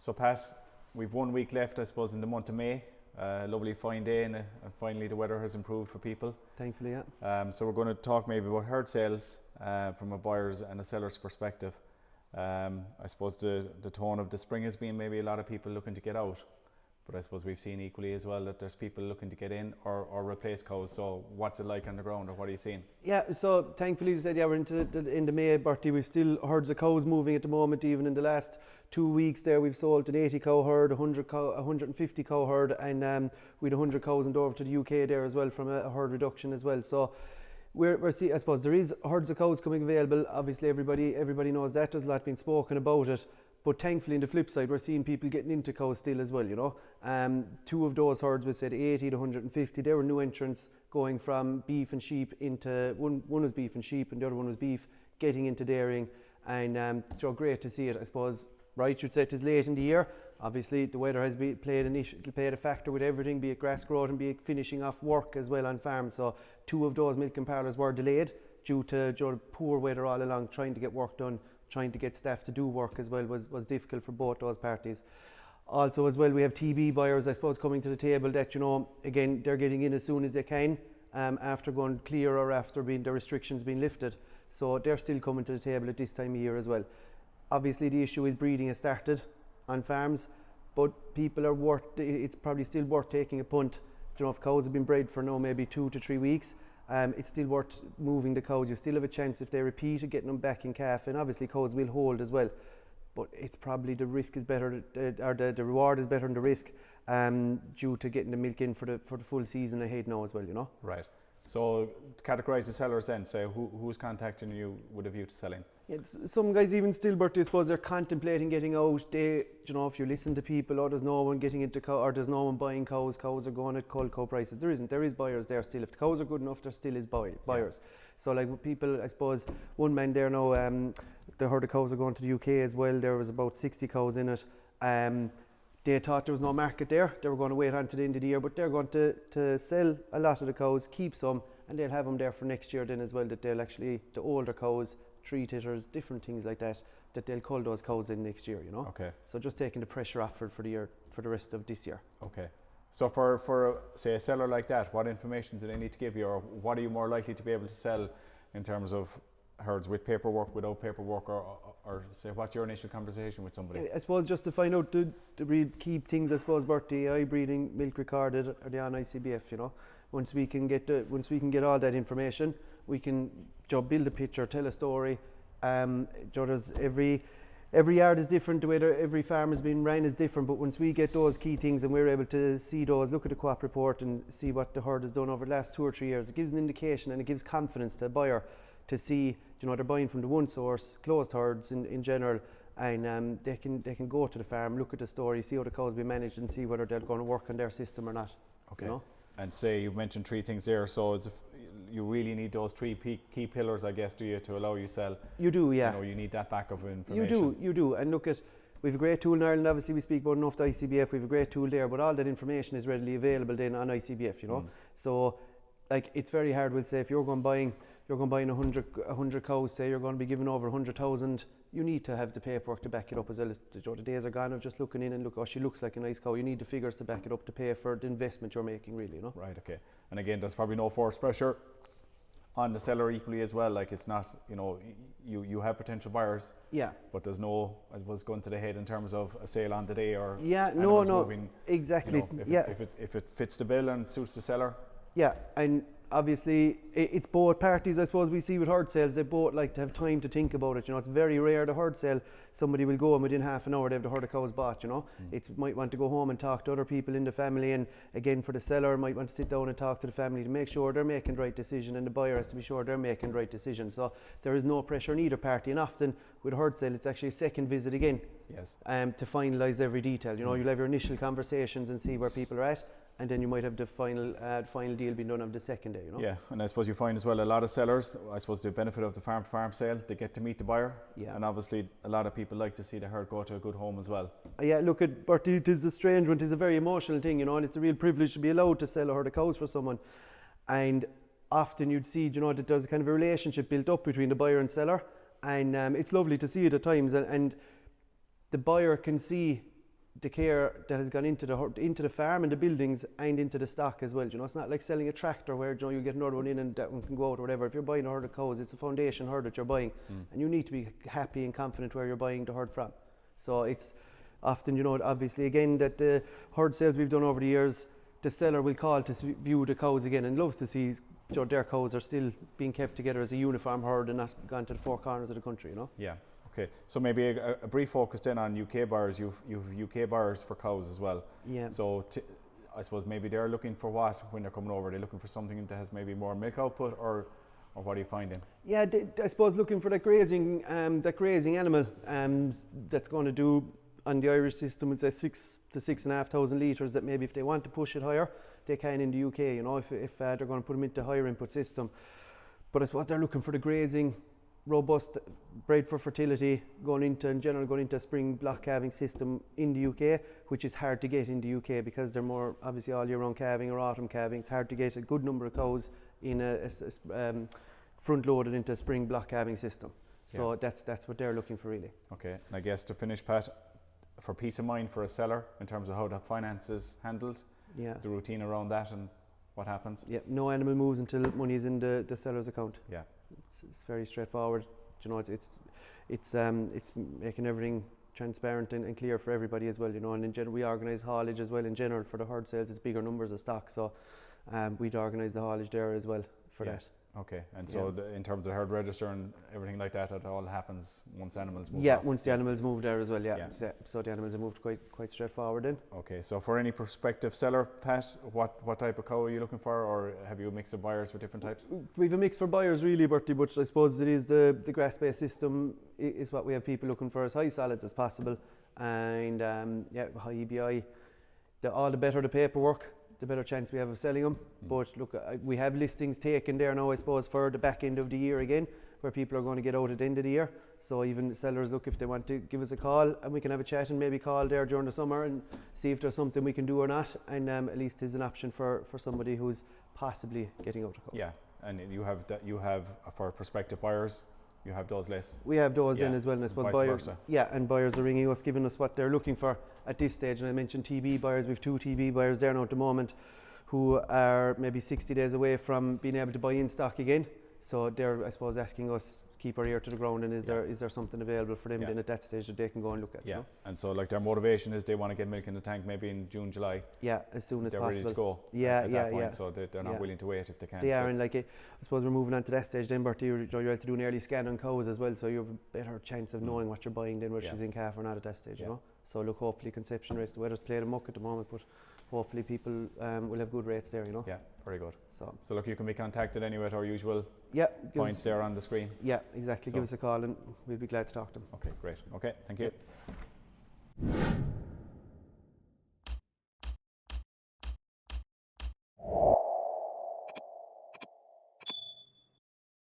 So Pat, we've 1 week left, I suppose, in the month of May. Lovely fine day, and finally the weather has improved for people. Thankfully, yeah. So we're going to talk maybe about herd sales from a buyer's and a seller's perspective. I suppose the tone of the spring has been maybe a lot of people looking to get out, but I suppose we've seen equally as well that there's people looking to get in or replace cows. So what's it like on the ground, or what are you seeing? Yeah, so thankfully you said, yeah, we're into May, Bertie. We've still herds of cows moving at the moment. Even in the last 2 weeks there, we've sold an 80 cow herd, 150 cow herd, and we had 100 cows and over to the UK there as well from a herd reduction as well. So we're seeing, I suppose there is herds of cows coming available. Obviously everybody knows that. There's a lot been spoken about it. But thankfully, on the flip side, we're seeing people getting into cows still as well, you know. Two of those herds, we said 80 to 150, they were new entrants going from beef and sheep into, one was beef and sheep and the other one was beef, getting into dairying. And so great to see it, I suppose. Right, you'd say it is late in the year. Obviously, the weather has played a factor with everything, be it grass growth and be it finishing off work as well on farms. So two of those milking parlours were delayed due to poor weather all along, trying to get work done. Trying to get staff to do work as well was difficult for both those parties. Also as well, we have TB buyers, I suppose, coming to the table that, you know, again, they're getting in as soon as they can after going clear or after the restrictions being lifted. So they're still coming to the table at this time of year as well. Obviously the issue is breeding has started on farms, but people are it's probably still worth taking a punt. You know, if cows have been bred for now maybe 2 to 3 weeks, it's still worth moving the cows. You still have a chance if they repeat of getting them back in calf, and obviously cows will hold as well. But it's probably the risk is better, or the reward is better than the risk, due to getting the milk in for the full season ahead now as well, you know. Right. So to categorise the sellers then, say who's contacting you with a view to selling? Some guys even still, Bertie, I suppose they're contemplating getting out. You know, if you listen to people, there's no one getting into cow, or there's no one buying cows. Cows are going at cull cow prices. There isn't. There is buyers there still. If the cows are good enough, there still is buyers. Yeah. So like people, I suppose, one man there now, the herd of cows are going to the UK as well. There was about 60 cows in it. They thought there was no market there. They were going to wait until the end of the year, but they're going to sell a lot of the cows, keep some, and they'll have them there for next year then as well, that they'll actually, the older cows, 3 titters, different things like that they'll cull those cows in next year, you know. Okay. So just taking the pressure off for the year, for the rest of this year. Okay. So for say a seller like that, what information do they need to give you, or what are you more likely to be able to sell in terms of herds with paperwork, without paperwork, or say what's your initial conversation with somebody? I suppose just to find out the keep things, I suppose, Bertie, eye breeding, milk recorded, are they on ICBF, you know. Once we can get all that information, we can build a picture, tell a story. There's every yard is different, the way every farm has been ran is different, but once we get those key things and we're able to see those, look at the co-op report and see what the herd has done over the last 2 or 3 years, it gives an indication and it gives confidence to a buyer to see, you know, they're buying from the one source, closed herds in general, and they can go to the farm, look at the story, see how the cows be managed and see whether they're going to work on their system or not. Okay. You know? And say you've mentioned 3 things there, so as if you really need those 3 key pillars, I guess, do you, to allow you sell? You do, yeah. You know, you need that backup of information. You do. And look at, we have a great tool in Ireland, obviously we speak about enough to ICBF, we have a great tool there, but all that information is readily available then on ICBF, you know. So, like, it's very hard, we'll say, if you're going buying 100 cows, say you're going to be giving over 100,000, you need to have the paperwork to back it up as well. The days are gone of just looking in and look, oh, she looks like a nice cow. You need the figures to back it up to pay for the investment you're making, really, you know. Right, okay. And again, there's probably no forced pressure on the seller equally as well. Like, it's not, you know, you have potential buyers. Yeah. But there's no, I suppose, going to the head in terms of a sale on the day or. Yeah, moving, exactly. You know, if it fits the bill and suits the seller. Yeah, and obviously it's both parties, I suppose, we see with herd sales, they both like to have time to think about it, you know. It's very rare the herd sale, somebody will go and within half an hour they have the herd of cows bought, you know. It might want to go home and talk to other people in the family, and again for the seller might want to sit down and talk to the family to make sure they're making the right decision, and the buyer has to be sure they're making the right decision. So there is no pressure on either party, and often with a herd sale it's actually a second visit again. Yes. To finalise every detail, you know. You'll have your initial conversations and see where people are at, and then you might have the final deal being done of the second day, you know. Yeah, and I suppose you find as well a lot of sellers, I suppose, the benefit of the farm-to-farm sale, they get to meet the buyer. Yeah. And obviously a lot of people like to see the herd go to a good home as well. Yeah, look at Bertie, it is a strange one, it is a very emotional thing, you know, and it's a real privilege to be allowed to sell a herd of cows for someone. And often you'd see, you know, that there's a kind of a relationship built up between the buyer and seller, and it's lovely to see it at times, and the buyer can see the care that has gone into the farm and the buildings and into the stock as well. You know, it's not like selling a tractor where, you know, you get another one in and that one can go out or whatever. If you're buying a herd of cows, it's a foundation herd that you're buying, and you need to be happy and confident where you're buying the herd from. So it's often, you know, obviously again that the herd sales we've done over the years, the seller will call to view the cows again and loves to see, you know, their cows are still being kept together as a uniform herd and not gone to the four corners of the country, you know. Yeah. Okay, so maybe a brief focus then on UK buyers. You've UK buyers for cows as well. Yeah. So I suppose maybe they're looking for what when they're coming over? They're looking for something that has maybe more milk output, or what are you finding? Yeah, I suppose looking for that grazing animal that's going to do on the Irish system, we'd say 6,000 to 6,500 litres. That maybe if they want to push it higher, they can in the UK. You know, if they're going to put them into a higher input system. But I suppose they're looking for the grazing, robust, bred for fertility, going into a spring block calving system in the UK, which is hard to get in the UK because they're more obviously all year round calving or autumn calving. It's hard to get a good number of cows in a front loaded into a spring block calving system. So that's what they're looking for really. Okay, and I guess to finish, Pat, for peace of mind for a seller in terms of how the finance is handled, the routine around that and what happens. Yeah, no animal moves until money is in the seller's account. Yeah. It's very straightforward. You know, it's making everything transparent and clear for everybody as well. You know, and in general, we organise haulage as well. In general, for the herd sales, it's bigger numbers of stock, so we'd organise the haulage there as well for that. Okay, and so in terms of herd register and everything like that, it all happens once animals move. Yeah, once the animals move there as well. So the animals are moved quite straightforward then. Okay, so for any prospective seller, Pat, what type of cow are you looking for, or have you a mix of buyers for different types? We've a mix for buyers really, Bertie, but I suppose it is the grass-based system is what we have people looking for, as high solids as possible, and high EBI. All the better the paperwork, the better chance we have of selling them. But look, we have listings taken there now, I suppose, for the back end of the year again, where people are going to get out at the end of the year. So even sellers, look, if they want to give us a call and we can have a chat and maybe call there during the summer and see if there's something we can do or not, and at least is an option for somebody who's possibly getting out of cows. Yeah, and you have for prospective buyers, you have those lists. We have those then as well, and I suppose buyers. Versa. Yeah, and buyers are ringing us, giving us what they're looking for at this stage. And I mentioned TB buyers. We've 2 TB buyers there now at the moment, who are maybe 60 days away from being able to buy in stock again. So they're, I suppose, asking us keep our ear to the ground, and is there something available for them then at that stage that they can go and look at? Yeah, you know? and so like their motivation is they want to get milk in the tank maybe in June, July. Yeah, as soon as possible. They're ready to go. At that point, so they're not willing to wait if they can. They are, and like I suppose we're moving on to that stage then, Bertie. You're able to do an early scan on cows as well, so you have a better chance of knowing what you're buying then, whether she's in calf or not at that stage. You know. So look, hopefully conception rates, the weather's playing muck at the moment, but hopefully people will have good rates there, you know. Yeah, very good. So look, you can be contacted anyway at our usual points there on the screen. Yeah, exactly. So give us a call and we'll be glad to talk to them. Okay, great. Okay, thank you.